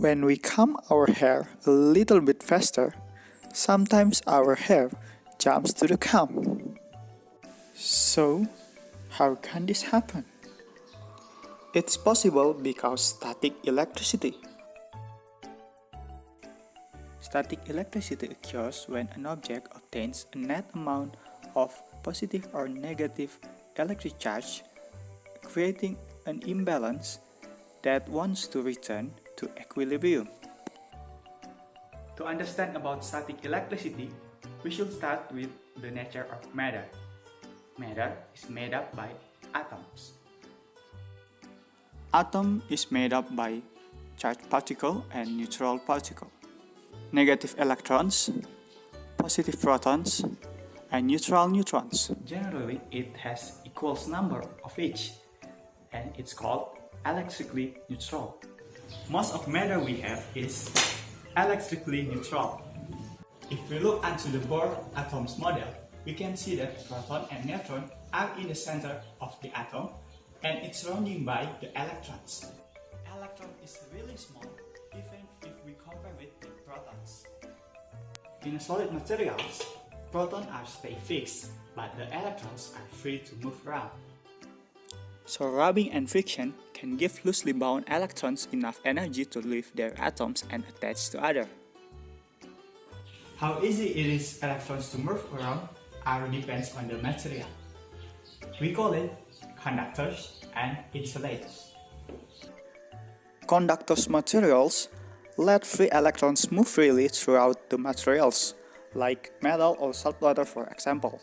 When we comb our hair a little bit faster, sometimes our hair jumps to the comb. So, how can this happen? It's possible because static electricity. Static electricity occurs when an object obtains a net amount of positive or negative electric charge, creating an imbalance that wants to return to equilibrium. To understand about static electricity, we should start with the nature of matter. Matter is made up by atoms. Atom is made up by charged particle and neutral particle, negative electrons, positive protons, and neutral neutrons. Generally, it has equal number of each, and it's called electrically neutral. Most of matter we have is electrically neutral. If we look into the Bohr atoms model, we can see that proton and neutron are in the center of the atom, and it's surrounded by the electrons. Electron is really small, even if we compare it with protons. In solid materials, protons are stay fixed, but the electrons are free to move around. So rubbing and friction can give loosely bound electrons enough energy to leave their atoms and attach to other. How easy it is electrons to move around depends on the material. We call it conductors and insulators. Conductors materials let free electrons move freely throughout the materials, like metal or saltwater for example.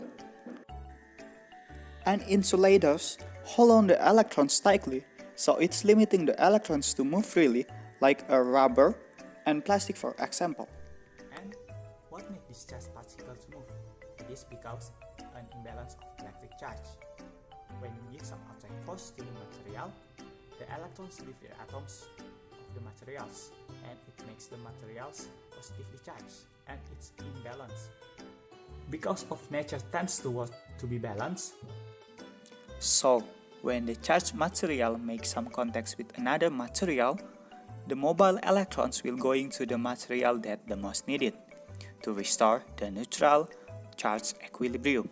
And insulators hold on the electrons tightly, so it's limiting the electrons to move freely, like a rubber and plastic for example. And what makes these charged particles move? It is because an imbalance of electric charge. When you give some outside force to the material, the electrons leave the atoms of the materials, and it makes the materials positively charged, and it's imbalanced. Because of nature tends to be balanced. So, when the charged material makes some contact with another material, the mobile electrons will go into the material that the most needed to restore the neutral charge equilibrium.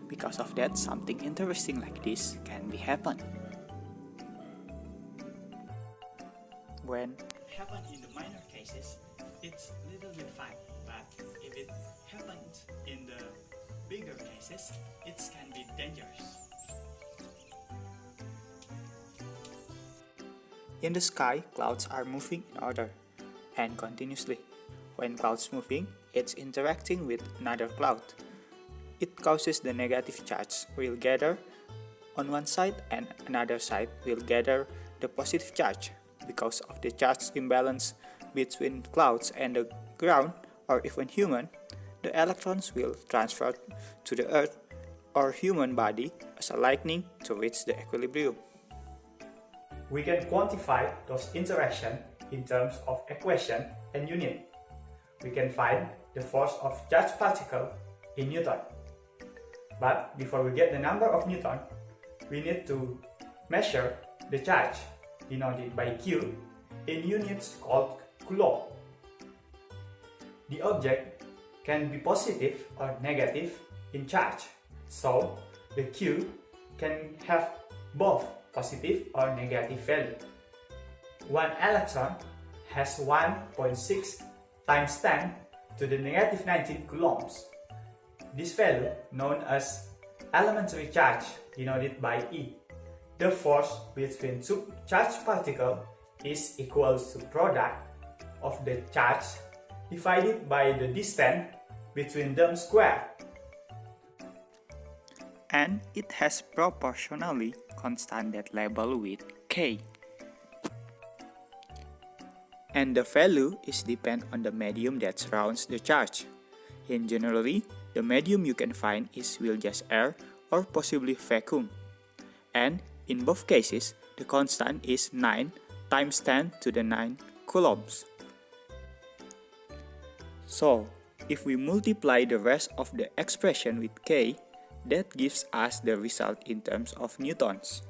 Because of that, something interesting like this can be happen. When it happens in the minor cases, it's little bit fine, but if it happens in the bigger cases, it can be dangerous. In the sky, clouds are moving in order and continuously. When clouds moving, it's interacting with another cloud. It causes the negative charge will gather on one side and another side will gather the positive charge. Because of the charge imbalance between clouds and the ground or even human, the electrons will transfer to the earth or human body as a lightning to reach the equilibrium. We can quantify those interactions in terms of equation and unit. We can find the force of charged particle in Newton. But before we get the number of Newton, we need to measure the charge, denoted by Q, in units called coulomb. The object can be positive or negative in charge, so the Q can have both positive or negative value. One electron has 1.6 times 10 to the negative 19 coulombs. This value, known as elementary charge, denoted by E. The force between two charged particles is equal to product of the charge divided by the distance between them squared. And it has proportionally constant that label with K. And the value is depend on the medium that surrounds the charge. In generally, the medium you can find will just air or possibly vacuum. And in both cases, the constant is 9 times 10 to the 9 coulombs. So, if we multiply the rest of the expression with K, that gives us the result in terms of newtons.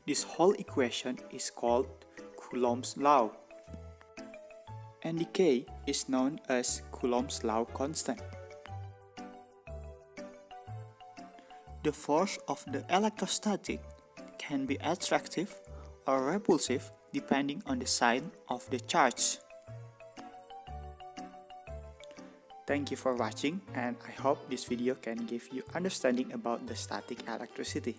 This whole equation is called Coulomb's law, and the K is known as Coulomb's law constant. The force of the electrostatic can be attractive or repulsive depending on the sign of the charge. Thank you for watching, and I hope this video can give you understanding about the static electricity.